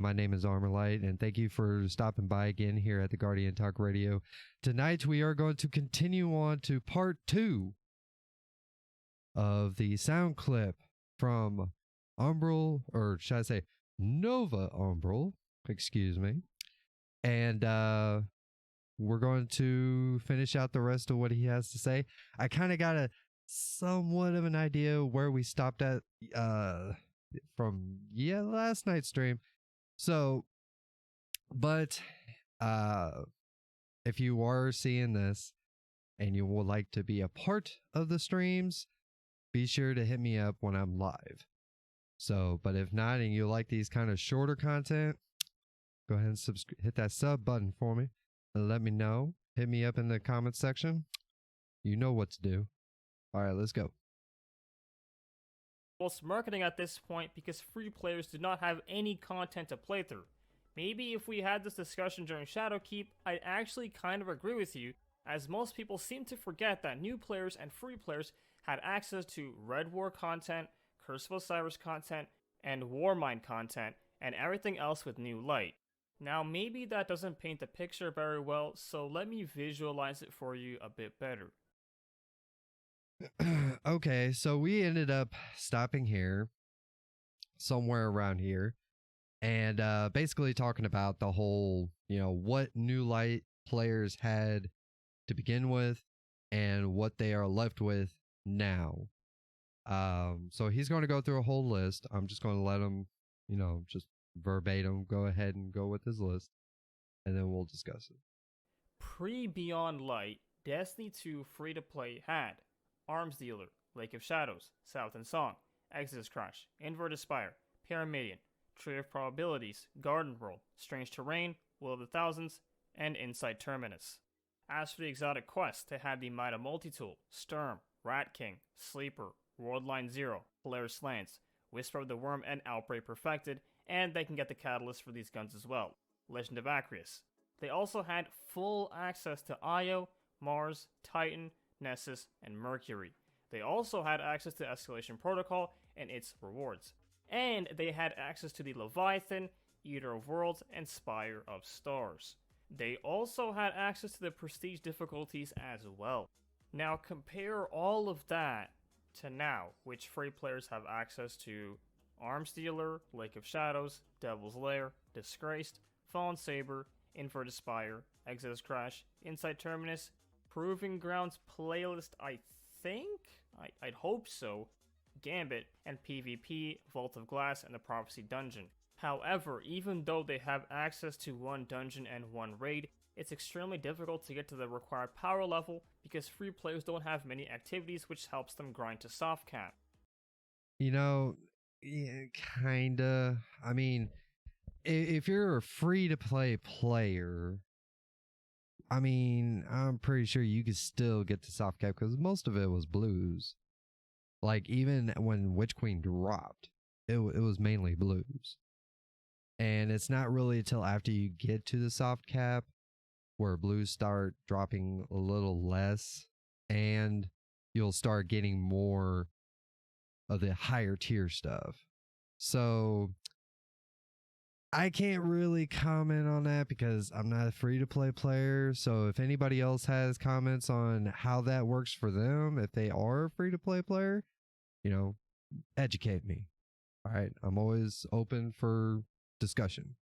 My name is Armorlight, and thank you for stopping by again here at the Guardian Talk Radio. Tonight, we are going to continue on to part 2 of the sound clip from Umbral, or should I say NovaUmbral, excuse me. And we're going to finish out the rest of what he has to say. I kind of got a somewhat of an idea where we stopped at from last night's stream. So, but if you are seeing this and you would like to be a part of the streams, be sure to hit me up when I'm live. So, but if not, and you like these kind of shorter content, go ahead and hit that sub button for me and let me know. Hit me up in the comments section. You know what to do. All right, let's go. False marketing at this point because free players do not have any content to play through. Maybe if we had this discussion during Shadowkeep, I'd actually kind of agree with you, as most people seem to forget that new players and free players had access to Red War content, Curse of Osiris content, and Warmind content, and everything else with New Light. Now maybe that doesn't paint the picture very well, so let me visualize it for you a bit better. Okay, so we ended up stopping here, somewhere around here, and basically talking about the whole, what New Light players had to begin with and what they are left with now. So he's going to go through a whole list. I'm just going to let him, just verbatim go ahead and go with his list, and then we'll discuss it. Pre-Beyond Light, Destiny 2 free-to-play had Arms Dealer, Lake of Shadows, Southern Song, Exodus Crash, Inverted Spire, Pyramidion, Tree of Probabilities, Garden World, Strange Terrain, Will of the Thousands, and Inside Terminus. As for the exotic quests, they had the Mida Multitool, Sturm, Rat King, Sleeper, Worldline Zero, Polaris Lance, Whisper of the Worm, and Outbreak Perfected, and they can get the catalyst for these guns as well, Legend of Acrius. They also had full access to Io, Mars, Titan, Nessus, and Mercury. They also had access to Escalation Protocol and its rewards. And they had access to the Leviathan, Eater of Worlds, and Spire of Stars. They also had access to the Prestige difficulties as well. Now compare all of that to now, which free players have access to Arms Dealer, Lake of Shadows, Devil's Lair, Disgraced, Fallen Saber, Inverted Spire, Exodus Crash, Inside Terminus, Proving Grounds playlist, I think? I'd hope so, Gambit, and PvP, Vault of Glass, and the Prophecy Dungeon. However, even though they have access to one dungeon and one raid, it's extremely difficult to get to the required power level because free players don't have many activities, which helps them grind to soft cap. Yeah, kinda. I mean, if you're a free-to-play player, I'm pretty sure you could still get to soft cap because most of it was blues. Like, even when Witch Queen dropped, it was mainly blues. And it's not really until after you get to the soft cap where blues start dropping a little less and you'll start getting more of the higher tier stuff. So I can't really comment on that because I'm not a free-to-play player. So if anybody else has comments on how that works for them, if they are a free-to-play player, educate me. All right, I'm always open for discussion.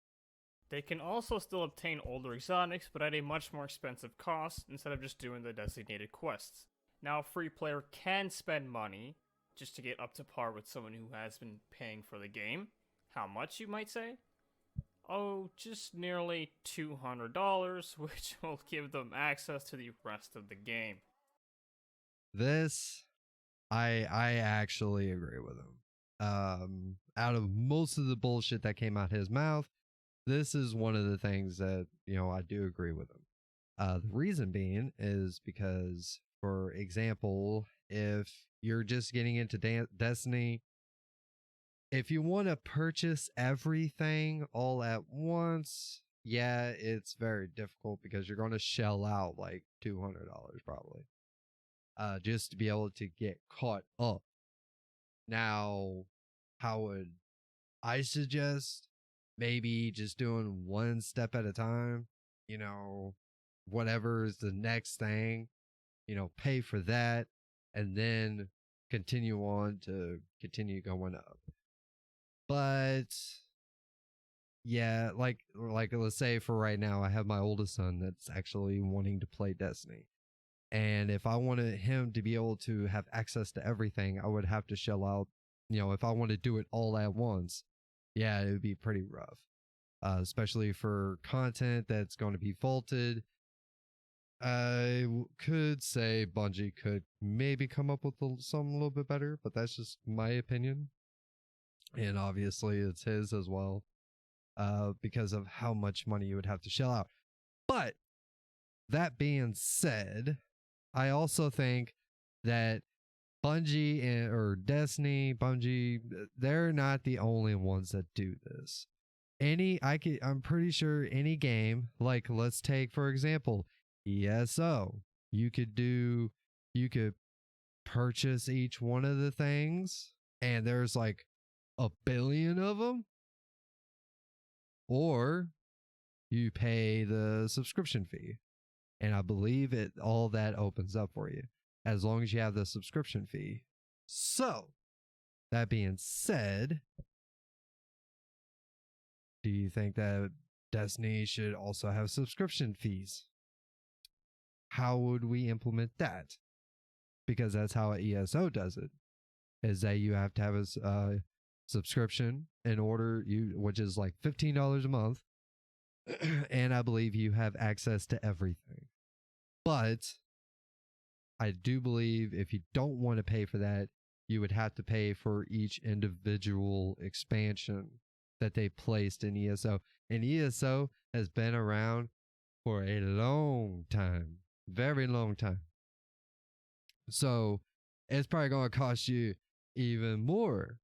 They can also still obtain older exotics, but at a much more expensive cost instead of just doing the designated quests. Now, a free player can spend money just to get up to par with someone who has been paying for the game. How much, you might say? Oh, just nearly $200, which will give them access to the rest of the game. This, I actually agree with him. Out of most of the bullshit that came out his mouth, this is one of the things that, I do agree with him. The reason being is because, for example, if you're just getting into Destiny, if you want to purchase everything all at once, yeah, it's very difficult because you're going to shell out like $200 probably, just to be able to get caught up. Now, how would I suggest maybe just doing one step at a time, whatever is the next thing, pay for that and then continue on to continue going up. But yeah, like let's say for right now, I have my oldest son that's actually wanting to play Destiny. And if I wanted him to be able to have access to everything, I would have to shell out, if I want to do it all at once, yeah, it would be pretty rough. Especially for content that's going to be vaulted. I could say Bungie could maybe come up with something a little bit better, but that's just my opinion. And obviously it's his as well, because of how much money you would have to shell out. But that being said, I also think that Bungie or Destiny, Bungie, they're not the only ones that do this. I'm pretty sure any game, like let's take for example ESO, you could purchase each one of the things, and there's like a billion of them, or you pay the subscription fee. And I believe all that opens up for you as long as you have the subscription fee. So, that being said, do you think that Destiny should also have subscription fees? How would we implement that? Because that's how ESO does it, is that you have to have a subscription in order, which is like $15 a month. And I believe you have access to everything. But I do believe if you don't want to pay for that, you would have to pay for each individual expansion that they placed in ESO. And ESO has been around for a long time, very long time. So it's probably going to cost you even more.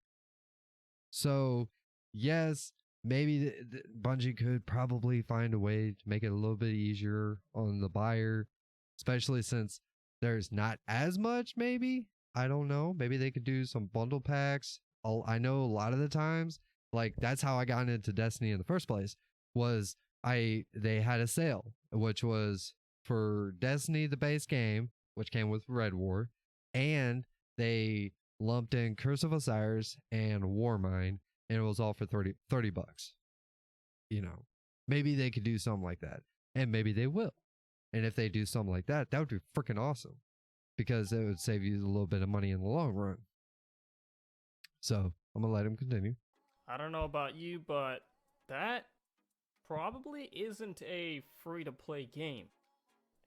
So yes, maybe Bungie could probably find a way to make it a little bit easier on the buyer, especially since there's not as much. Maybe, I don't know, maybe they could do some bundle packs. I know a lot of the times, like that's how I got into Destiny in the first place, was they had a sale, which was for Destiny the base game, which came with Red War, and they lumped in Curse of Osiris and Warmind, and it was all for 30 bucks. Maybe they could do something like that, and maybe they will. And if they do something like that, that would be freaking awesome, because it would save you a little bit of money in the long run. So I'm gonna let him continue. I don't know about you, but that probably isn't a free-to-play game.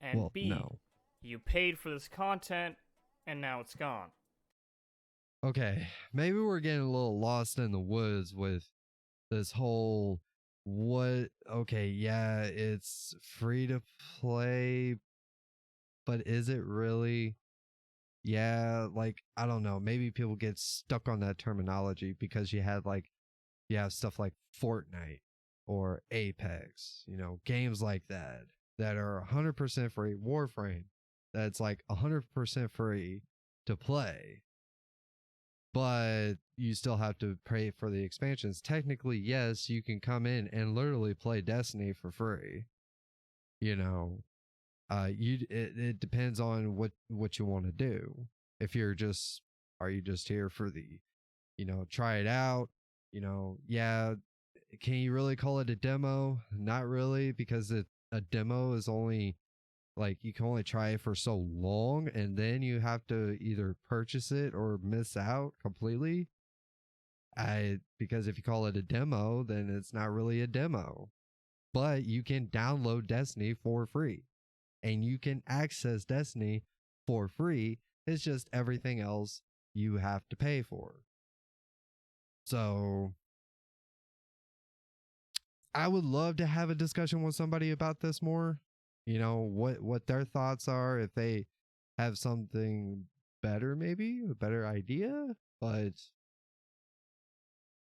And Well, B, no. you paid for this content, and now it's gone. Okay, maybe we're getting a little lost in the woods with this whole okay, yeah, it's free to play, but is it really? Yeah, like I don't know, maybe people get stuck on that terminology because you have stuff like Fortnite or Apex, games like that are 100% free. Warframe, that's like 100% free to play, but you still have to pay for the expansions. Technically, yes, you can come in and literally play Destiny for free. It depends on what you want to do. If are you just here for the, try it out? Yeah. Can you really call it a demo? Not really, because a demo is only like you can only try it for so long, and then you have to either purchase it or miss out completely. Because if you call it a demo, then it's not really a demo. But you can download Destiny for free, and you can access Destiny for free. It's just everything else you have to pay for. So I would love to have a discussion with somebody about this more. What their thoughts are, if they have something better, maybe a better idea, but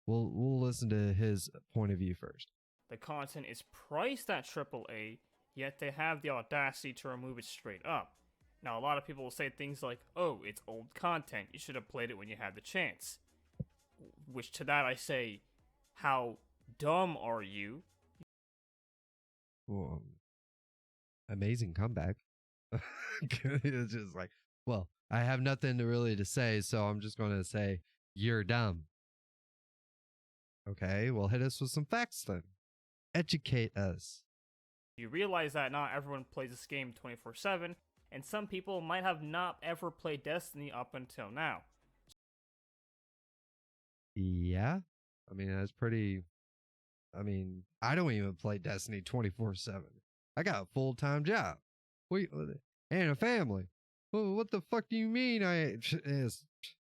we'll listen to his point of view first. The content is priced at AAA, yet they have the audacity to remove it straight up. Now, a lot of people will say things like, oh, it's old content, you should have played it when you had the chance. Which to that I say, how dumb are you? Well, amazing comeback. It's just like, well, I have nothing to really to say, so I'm just going to say you're dumb. Okay, well, hit us with some facts then. Educate us. You realize that not everyone plays this game 24/7, and some people might have not ever played Destiny up until now. Yeah, I mean that's pretty. I mean, I don't even play Destiny 24/7. I got a full-time job, and a family. Well, what the fuck do you mean? I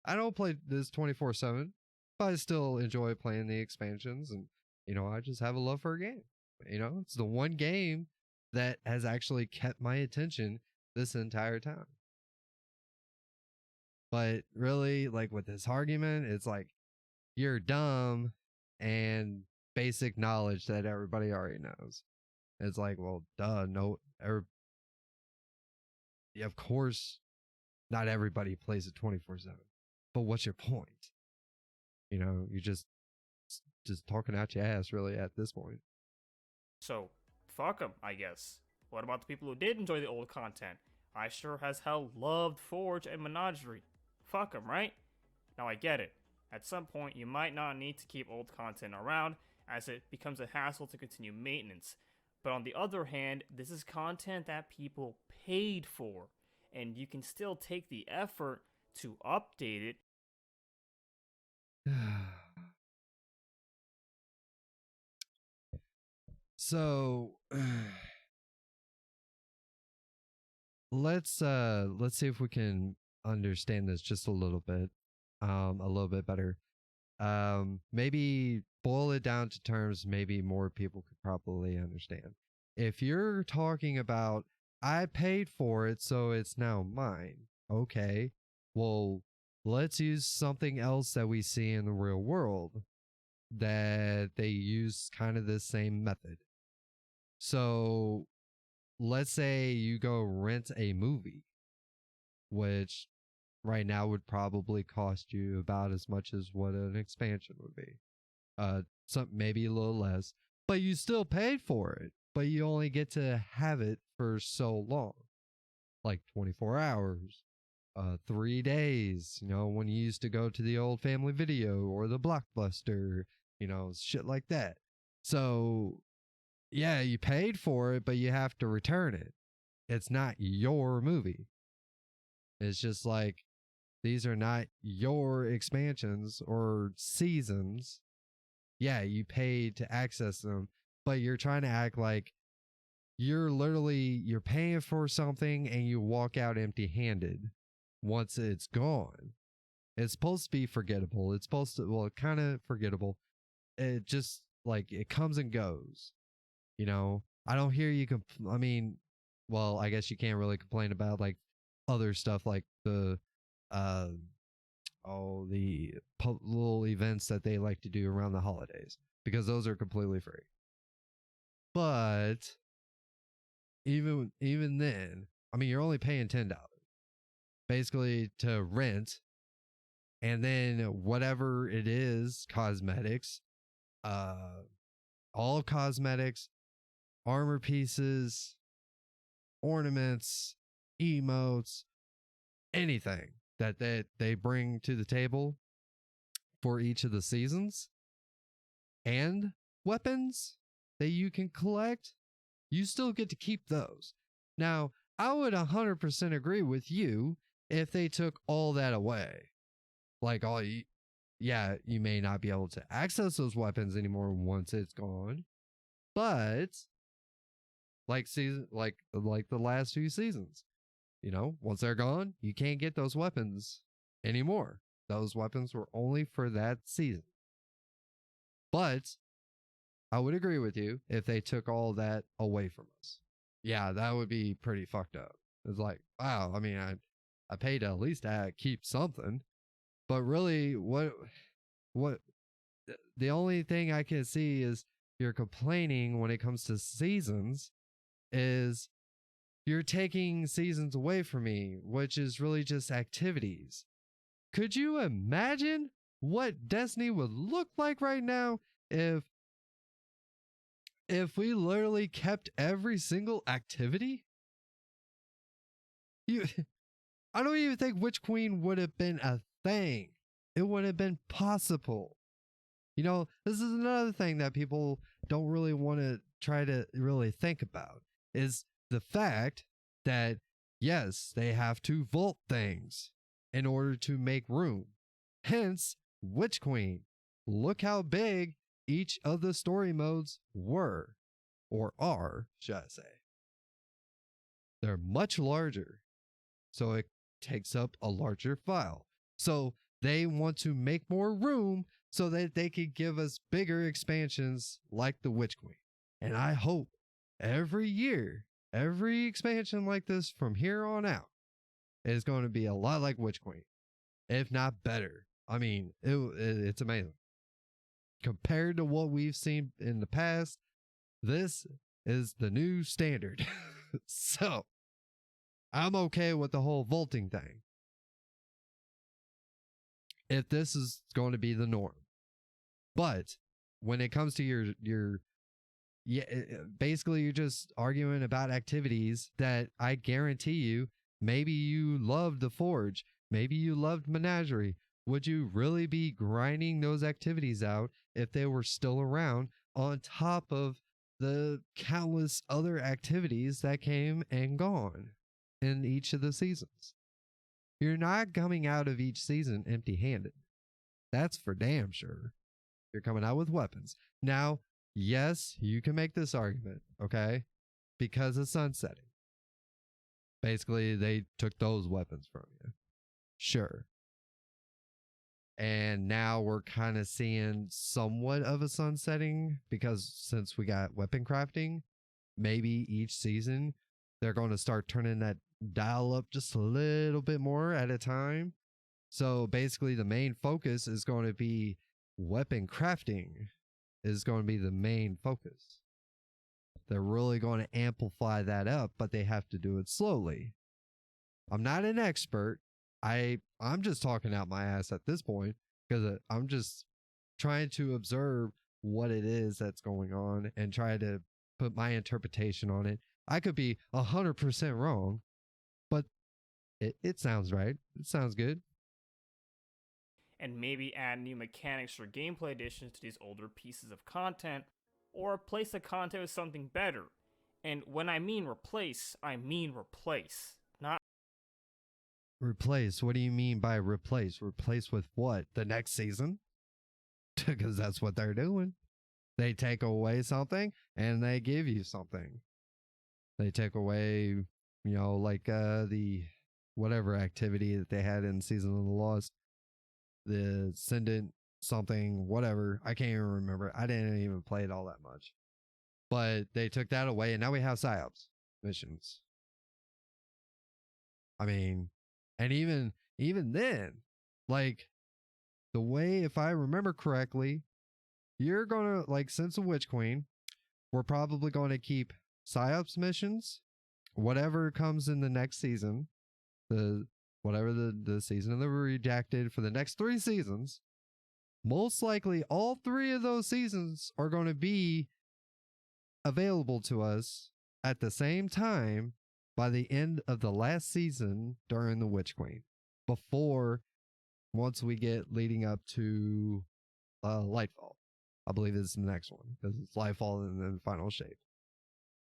don't play this 24/7, but I still enjoy playing the expansions, and I just have a love for a game. It's the one game that has actually kept my attention this entire time. But really, like with this argument, it's like you're dumb and basic knowledge that everybody already knows. It's like, well, duh, no, yeah, of course, not everybody plays it 24/7. But what's your point? You're just talking out your ass, really, at this point. So, fuck them, I guess. What about the people who did enjoy the old content? I sure as hell loved Forge and Menagerie. Fuck them, right? Now I get it. At some point, you might not need to keep old content around, as it becomes a hassle to continue maintenance. But on the other hand, this is content that people paid for, and you can still take the effort to update it. So let's see if we can understand this just a little bit better. Maybe boil it down to terms maybe more people could probably understand. If you're talking about I paid for it so it's now mine, okay, well, let's use something else that we see in the real world that they use kind of the same method. So let's say you go rent a movie, which right now would probably cost you about as much as what an expansion would be. Some maybe a little less, but you still paid for it, but you only get to have it for so long, like 24 hours, 3 days, when you used to go to the old Family Video or the Blockbuster, shit like that. So yeah, you paid for it, but you have to return it. It's not your movie. It's just like, these are not your expansions or seasons. Yeah, you paid to access them, but you're trying to act like you're paying for something and you walk out empty-handed once it's gone. It's supposed to be forgettable. It's supposed to, well, kind of forgettable. It just like it comes and goes. I don't hear you I mean, well, I guess you can't really complain about like other stuff like the the little events that they like to do around the holidays, because those are completely free. But even then, I mean, you're only paying $10 basically to rent, and then whatever it is, cosmetics, all cosmetics, armor pieces, ornaments, emotes, anything that they bring to the table for each of the seasons, and weapons that you can collect, you still get to keep those. Now, I would 100% agree with you if they took all that away. Like, you may not be able to access those weapons anymore once it's gone, but like the last few seasons, once they're gone, you can't get those weapons anymore. Those weapons were only for that season. But I would agree with you if they took all that away from us. Yeah, that would be pretty fucked up. It's like, wow, I mean, I paid to at least keep something. But really, what the only thing I can see is you're complaining when it comes to seasons is you're taking seasons away from me, which is really just activities. Could you imagine what Destiny would look like right now if if we literally kept every single activity, you I don't even think Witch Queen would have been a thing. It would have been possible. You know, this is another thing that people don't really want to try to really think about is the fact that yes, they have to vault things in order to make room. Hence, Witch Queen. Look how big each of the story modes were, or are, should I say. They're much larger, so it takes up a larger file. So they want to make more room so that they could give us bigger expansions like the Witch Queen. And I hope every year, every expansion like this from here on out is going to be a lot like Witch Queen, if not better. I mean, it's amazing. Compared to what we've seen in the past, this is the new standard. So, I'm okay with the whole vaulting thing. If this is going to be the norm. But when it comes to your yeah, basically you're just arguing about activities that I guarantee you, maybe you loved the Forge, maybe you loved Menagerie. Would you really be grinding those activities out if they were still around on top of the countless other activities that came and gone in each of the seasons? You're not coming out of each season empty handed. That's for damn sure. You're coming out with weapons. Now, yes, you can make this argument, okay? Because of sunsetting. Basically, they took those weapons from you. Sure. And now we're kind of seeing somewhat of a sunsetting because since we got weapon crafting, maybe each season they're going to start turning that dial up just a little bit more at a time. So basically, the main focus is going to be weapon crafting, is going to be the main focus. They're really going to amplify that up, but they have to do it slowly. I'm not an expert. I'm just talking out my ass at this point because I'm just trying to observe what it is that's going on and try to put my interpretation on it. I could be 100% wrong, but it sounds right. It sounds good. And maybe add new mechanics or gameplay additions to these older pieces of content, or replace the content with something better. And when I mean replace, I mean replace, not Replace? What do you mean by replace? Replace with what? The next season? Because that's what they're doing. They take away something and they give you something. They take away, like the whatever activity that they had in Season of the Lost, the Ascendant something, whatever. I can't even remember. I didn't even play it all that much. But they took that away and now we have PsyOps missions. I mean, and even then, like the way, if I remember correctly, you're gonna like since the Witch Queen, we're probably going to keep PsyOps missions, whatever comes in the next season, whatever the season of the Redacted for the next 3 seasons. Most likely, all 3 of those seasons are going to be available to us at the same time by the end of the last season during the Witch Queen. Once we get leading up to Lightfall. I believe it's the next one because it's Lightfall and then Final Shape.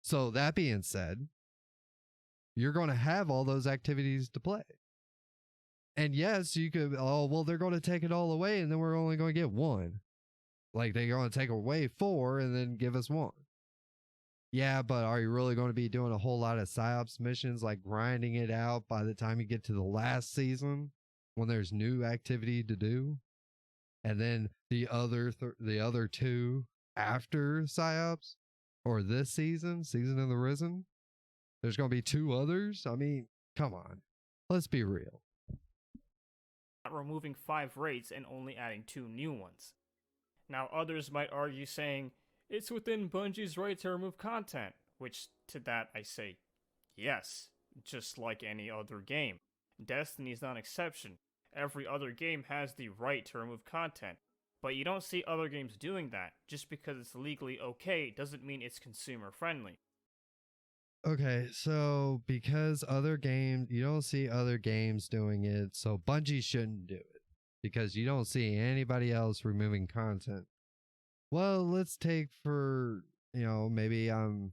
So that being said, you're going to have all those activities to play. And yes, you could, they're going to take it all away and then we're only going to get 1. Like they're going to take away 4 and then give us 1. Yeah, but are you really going to be doing a whole lot of PsyOps missions, like grinding it out by the time you get to the last season when there's new activity to do? And then the other 2 after PsyOps or this season of the Risen, there's going to be 2 others? I mean, come on. Let's be real. removing 5 raids and only adding 2 new ones. Now, others might argue saying, it's within Bungie's right to remove content, which to that I say, yes, just like any other game. Destiny is not an exception. Every other game has the right to remove content, But you don't see other games doing that. Just because it's legally okay doesn't mean it's consumer friendly. Okay, so because other games, you don't see other games doing it, so Bungie shouldn't do it because you don't see anybody else removing content. Well, let's take for, maybe um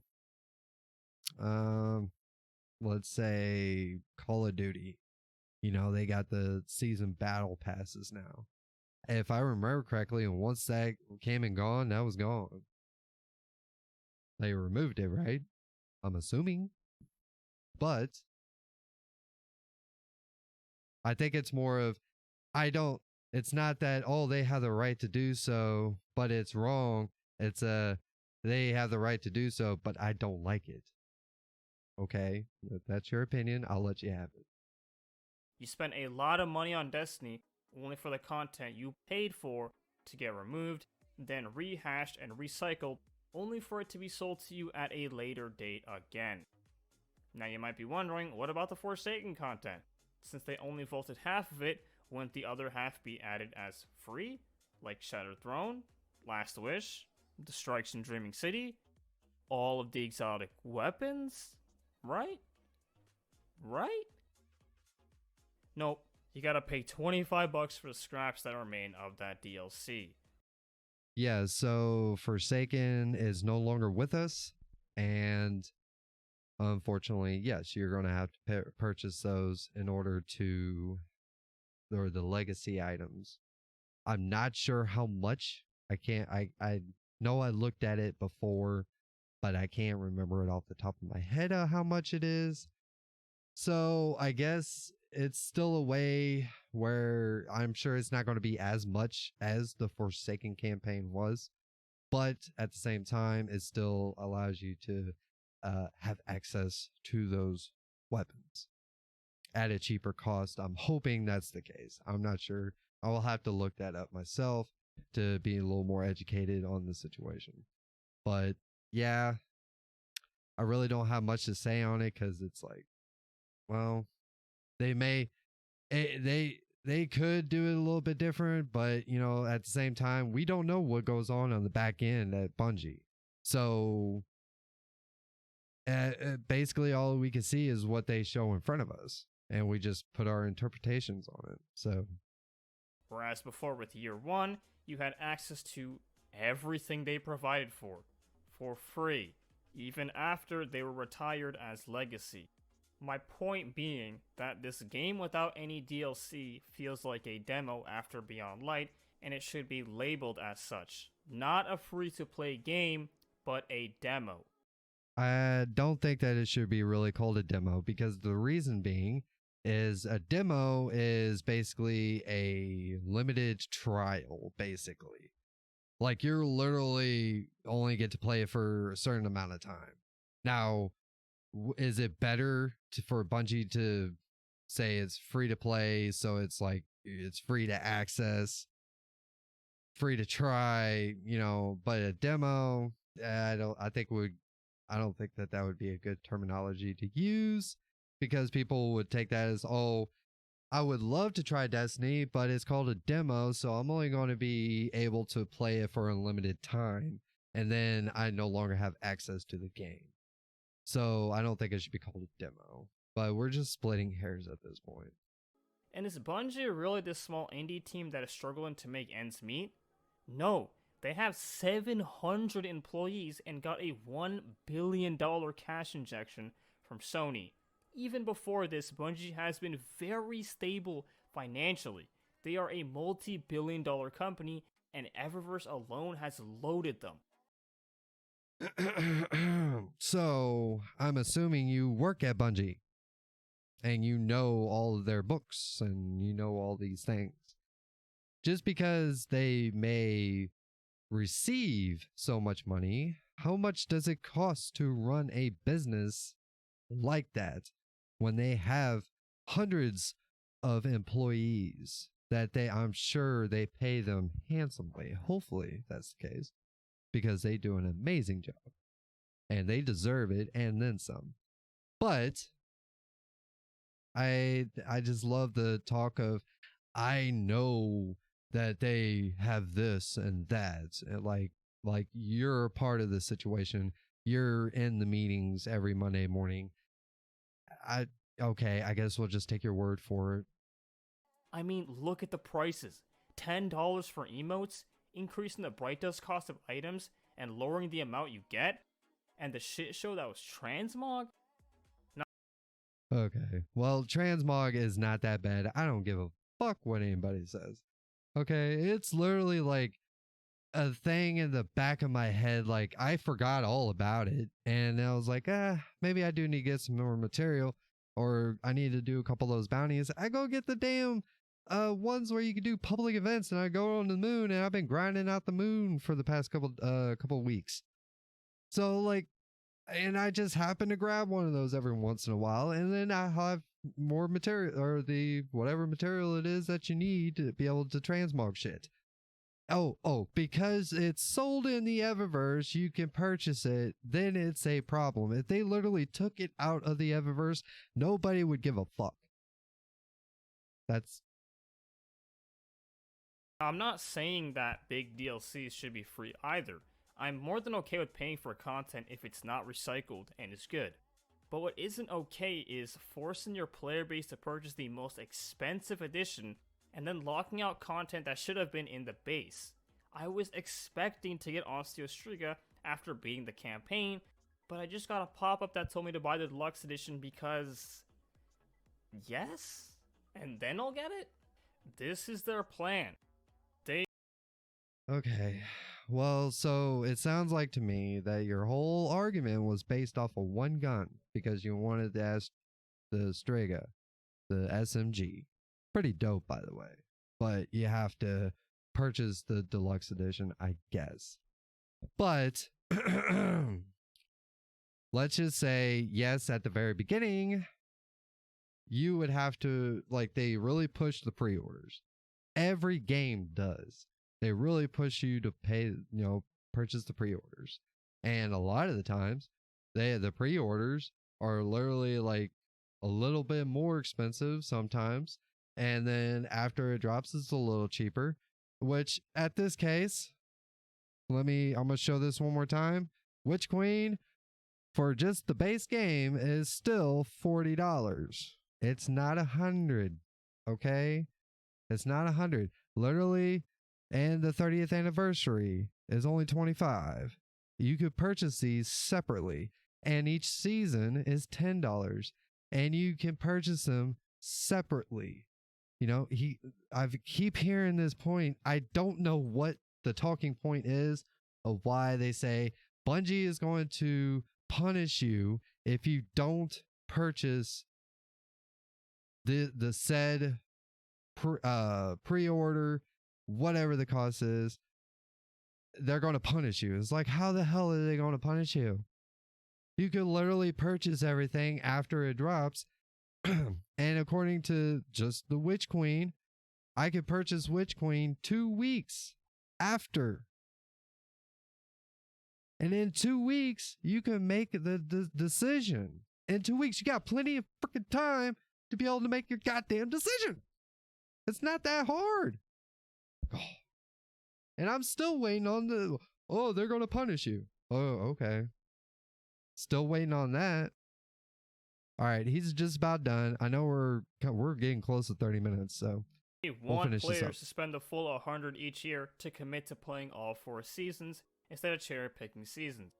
let's say Call of Duty. They got the season battle passes now. If I remember correctly, and once that came and gone, that was gone. They removed it, right? I'm assuming. But I think it's more of, it's not that, oh, they have the right to do so, but it's wrong. It's they have the right to do so, but I don't like it. Okay? If that's your opinion, I'll let you have it. You spent a lot of money on Destiny only for the content you paid for to get removed, then rehashed and recycled, only for it to be sold to you at a later date again. Now you might be wondering, what about the Forsaken content? Since they only vaulted half of it, wouldn't the other half be added as free? Like Shattered Throne, Last Wish, the Strikes in Dreaming City, all of the exotic weapons? Right? Right? Nope, you gotta pay $25 for the scraps that remain of that DLC. Yeah, so Forsaken is no longer with us, and unfortunately, yes, you're going to have to purchase those in order to, or the legacy items. I'm not sure how much. I know I looked at it before, but I can't remember it off the top of my head how much it is. So I guess it's still a way where I'm sure it's not going to be as much as the Forsaken campaign was, but at the same time, it still allows you to have access to those weapons at a cheaper cost. I'm hoping that's the case. I'm not sure. I will have to look that up myself to be a little more educated on the situation. But yeah, I really don't have much to say on it because it's like, well, they may they could do it a little bit different, but at the same time, we don't know what goes on the back end at Bungie. So basically all we can see is what they show in front of us, and we just put our interpretations on it. So whereas before with Year 1, you had access to everything they provided for free, even after they were retired as Legacy. My point being that this game without any DLC feels like a demo after Beyond Light, and it should be labeled as such. Not a free-to-play game, but a demo. I don't think that it should be really called a demo, because the reason being is a demo is basically a limited trial, basically. Like you're literally only get to play it for a certain amount of time. Now, is it better for Bungie to say it's free to play, so it's like it's free to access, free to try, but a demo, I don't think that would be a good terminology to use, because people would take that as, oh, I would love to try Destiny, but it's called a demo, so I'm only going to be able to play it for a limited time, and then I no longer have access to the game. So I don't think it should be called a demo, but we're just splitting hairs at this point. And is Bungie really this small indie team that is struggling to make ends meet? No, they have 700 employees and got a $1 billion cash injection from Sony. Even before this, Bungie has been very stable financially. They are a multi-billion-dollar company, and Eververse alone has loaded them. So I'm assuming you work at Bungie and you know all of their books and you know all these things. Just because they may receive so much money, how much does it cost to run a business like that when they have hundreds of employees that I'm sure they pay them handsomely? Hopefully that's the case, because they do an amazing job and they deserve it and then some. But I just love the talk of, I know that they have this and that, and like you're part of the situation. You're in the meetings every Monday morning. I okay, I guess we'll just take your word for it. I mean, look at the prices. $10 for emotes, increasing the bright dust cost of items, and lowering the amount you get? And the shit show that was transmog? Okay. Well, transmog is not that bad. I don't give a fuck what anybody says. Okay, it's literally like a thing in the back of my head. Like I forgot all about it, and I was like, maybe I do need to get some more material, or I need to do a couple of those bounties. I go get the damn ones where you can do public events, and I go on the moon, and I've been grinding out the moon for the past couple of weeks. So like, and I just happen to grab one of those every once in a while, and then I have more material, or the whatever material it is that you need to be able to transmog shit. Oh, because it's sold in the Eververse, you can purchase it, then it's a problem. If they literally took it out of the Eververse, nobody would give a fuck. That's I'm not saying that big DLCs should be free either. I'm more than okay with paying for content if it's not recycled and is good. But what isn't okay is forcing your player base to purchase the most expensive edition and then locking out content that should have been in the base. I was expecting to get Osteostriga after beating the campaign, but I just got a pop-up that told me to buy the deluxe edition because... yes? And then I'll get it? This is their plan. okay. Well, so it sounds like to me that your whole argument was based off of one gun because you wanted to ask the Strega, the SMG. Pretty dope, by the way. But you have to purchase the deluxe edition, I guess. But let's just say, yes, at the very beginning, you would have to, like, they really push the pre orders. Every game does. They really push you to pay, purchase the pre orders. And a lot of the times, the pre orders are literally like a little bit more expensive sometimes. And then after it drops, it's a little cheaper, which at this case, I'm going to show this one more time. Witch Queen for just the base game is still $40. It's not $100. Okay. It's not $100. Literally, and the 30th anniversary is only $25. You could purchase these separately, and each season is $10, and you can purchase them separately. I keep hearing this point. I don't know what the talking point is of why they say Bungie is going to punish you if you don't purchase the said pre-order, whatever the cost is. They're going to punish you. It's like, how the hell are they going to punish you? You can literally purchase everything after it drops. And according to just the Witch Queen, I could purchase Witch Queen 2 weeks after. And in 2 weeks, you can make the decision. In 2 weeks, you got plenty of freaking time to be able to make your goddamn decision. It's not that hard. Oh. And I'm still waiting on they're going to punish you. Oh, okay. Still waiting on that. All right, he's just about done. I know we're getting close to 30 minutes, so we want players to spend the full 100 each year to commit to playing all 4 seasons instead of cherry-picking seasons.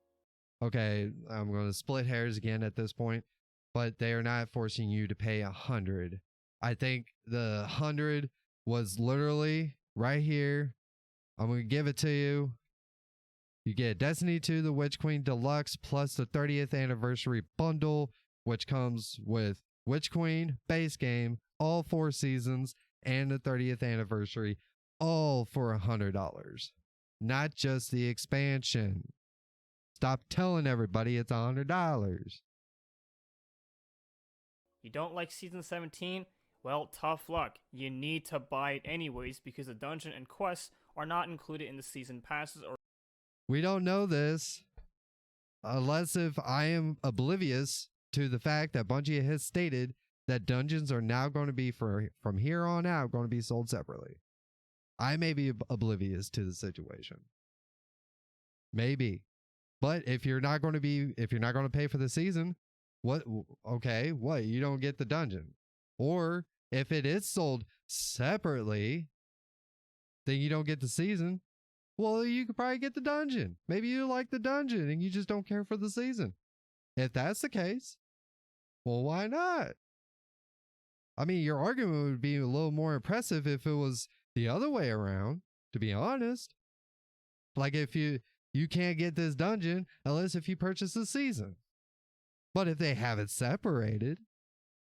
Okay, I'm going to split hairs again at this point, but they are not forcing you to pay 100. I think the 100 was literally right here. I'm going to give it to you. You get Destiny 2, the Witch Queen Deluxe, plus the 30th anniversary bundle, which comes with Witch Queen, base game, all 4 seasons, and the 30th anniversary, all for $100. Not just the expansion. Stop telling everybody it's $100. You don't like Season 17? Well, tough luck. You need to buy it anyways because the dungeon and quests are not included in the season passes or... We don't know this unless if I am oblivious to the fact that Bungie has stated that dungeons are now going to be from here on out going to be sold separately. I may be oblivious to the situation. Maybe. But if you're not going to pay for the season, what? Okay, what? You don't get the dungeon. Or if it is sold separately, then you don't get the season. Well, you could probably get the dungeon. Maybe you like the dungeon and you just don't care for the season. If that's the case, well, why not? I mean, your argument would be a little more impressive if it was the other way around, to be honest. Like if you can't get this dungeon unless if you purchase the season. But if they have it separated,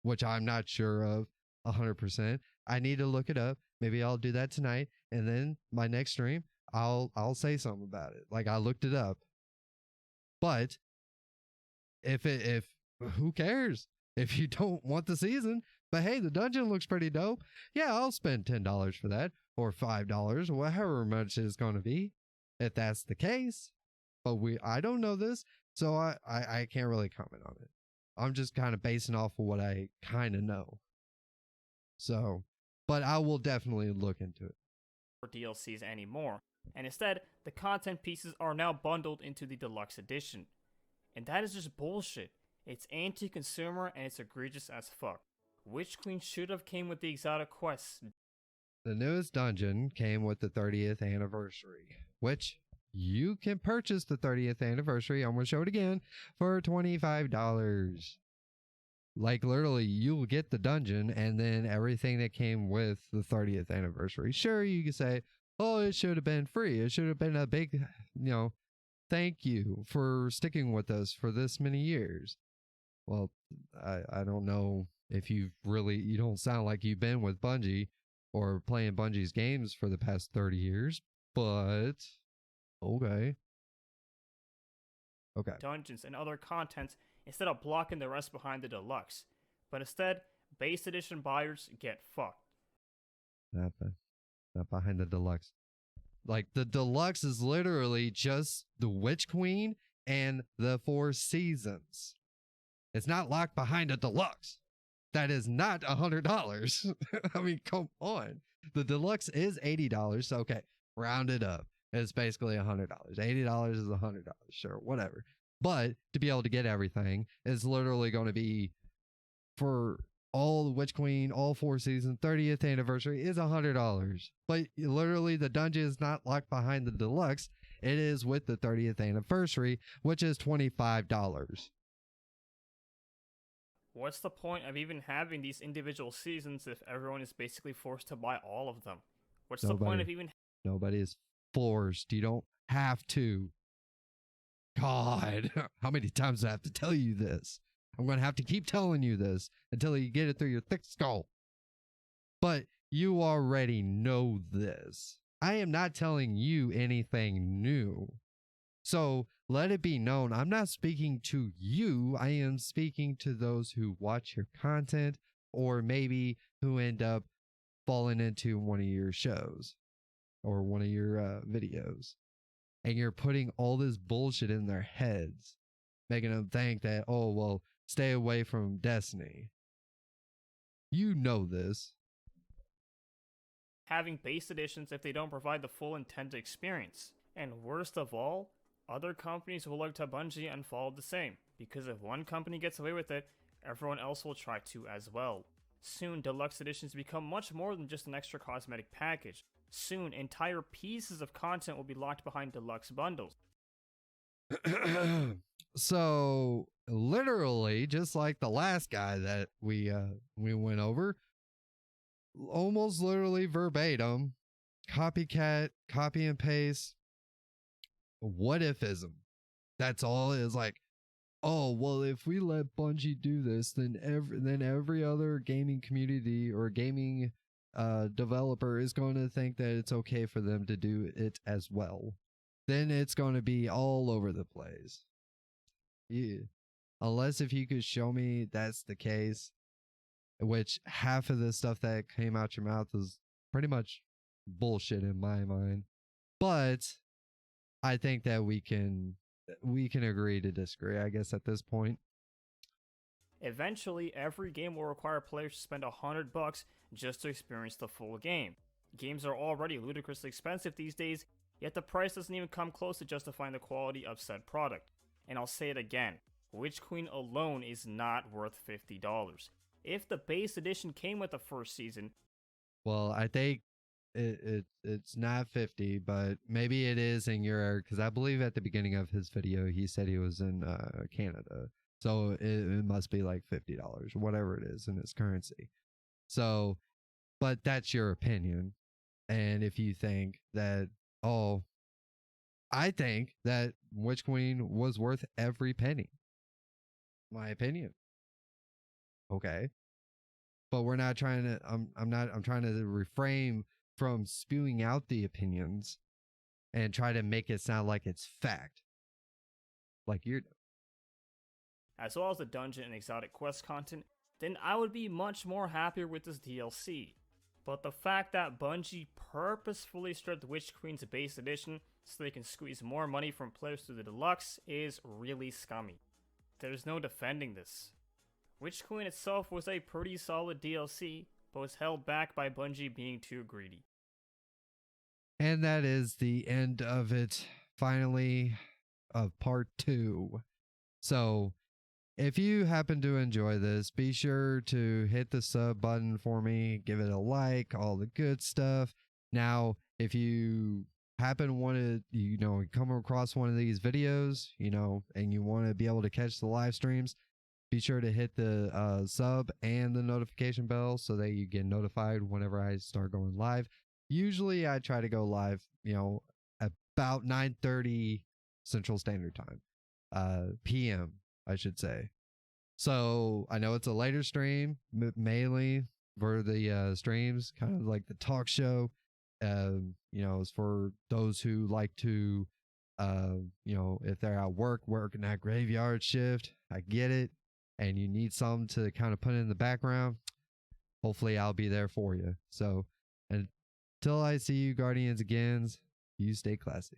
which I'm not sure of 100%, I need to look it up. Maybe I'll do that tonight, and then my next stream, I'll say something about it. Like I looked it up. But if who cares if you don't want the season? But hey, the dungeon looks pretty dope. Yeah, I'll spend $10 for that, or $5, or however much it's going to be, if that's the case. But I don't know this, so I can't really comment on it. I'm just kind of basing off of what I kind of know. So, but I will definitely look into it. For DLCs anymore, and instead, the content pieces are now bundled into the deluxe edition. And that is just bullshit. It's anti-consumer and it's egregious as fuck. Witch Queen should have came with the exotic quests. The newest dungeon came with the 30th anniversary, which you can purchase the 30th anniversary. I'm going to show it again for $25. Like literally, you'll get the dungeon and then everything that came with the 30th anniversary. Sure, you can say, oh, it should have been free. It should have been a big, thank you for sticking with us for this many years. Well, I don't know if you don't sound like you've been with Bungie or playing Bungie's games for the past 30 years, but okay. Dungeons and other contents instead of blocking the rest behind the deluxe. But instead, base edition buyers get fucked. Not behind the deluxe. Like the deluxe is literally just the Witch Queen and the 4 seasons. It's not locked behind a deluxe. That is not $100. I mean, come on. The deluxe is $80. So, okay, round it up. It's basically $100. $80 is $100. Sure, whatever. But to be able to get everything is literally going to be for all the Witch Queen, all 4 seasons, 30th anniversary is $100. But literally, the dungeon is not locked behind the deluxe. It is with the 30th anniversary, which is $25. What's the point of even having these individual seasons if everyone is basically forced to buy all of them? What's the point of even... Nobody is forced. You don't have to. God, how many times do I have to tell you this? I'm going to have to keep telling you this until you get it through your thick skull. But you already know this. I am not telling you anything new. So let it be known, I'm not speaking to you. I am speaking to those who watch your content or maybe who end up falling into one of your shows or one of your videos. And you're putting all this bullshit in their heads, making them think that, oh, well, stay away from Destiny. You know this. Having base editions if they don't provide the full intended experience. And worst of all, other companies will look to Bungie and follow the same, because if one company gets away with it, everyone else will try to as well. Soon, deluxe editions become much more than just an extra cosmetic package. Soon, entire pieces of content will be locked behind deluxe bundles. So, literally, just like the last guy that we went over, almost literally verbatim, copycat, copy and paste, what ifism. That's all it is. Like, oh, well, if we let Bungie do this, then every other gaming community or gaming developer is going to think that it's okay for them to do it as well. Then it's going to be all over the place. Yeah. Unless if you could show me that's the case, which half of the stuff that came out your mouth is pretty much bullshit in my mind. But I think that we can agree to disagree, I guess, at this point. Eventually, every game will require players to spend $100 just to experience the full game. Games are already ludicrously expensive these days, yet the price doesn't even come close to justifying the quality of said product. And I'll say it again, Witch Queen alone is not worth $50. If the base edition came with the first season, Well, I think it's not 50, but maybe it is in your area, because I believe at the beginning of his video he said he was in Canada, so it must be like $50, whatever it is in his currency. So, but that's your opinion, and if you think that, oh, I think that Witch Queen was worth every penny, my opinion. Okay, but we're not trying to. I'm trying to refrain from spewing out the opinions and try to make it sound like it's fact, like you're doing. as well as the dungeon and exotic quest content, then I would be much more happier with this DLC. But the fact that Bungie purposefully stripped Witch Queen's base edition so they can squeeze more money from players through the deluxe is really scummy. There's no defending this. Witch Queen itself was a pretty solid DLC, but was held back by Bungie being too greedy. And that is the end of it, finally, of part 2. So, if you happen to enjoy this, be sure to hit the sub button for me, give it a like, all the good stuff. Now, if you happen to want to, come across one of these videos, and you want to be able to catch the live streams, be sure to hit the sub and the notification bell so that you get notified whenever I start going live. Usually I try to go live, about 9:30 Central Standard Time, PM, I should say. So I know it's a later stream, mainly for the streams, kind of like the talk show. It's for those who like to, if they're at work, working that graveyard shift. I get it. And you need something to kind of put in the background. Hopefully I'll be there for you. So until I see you, Guardians again, you stay classy.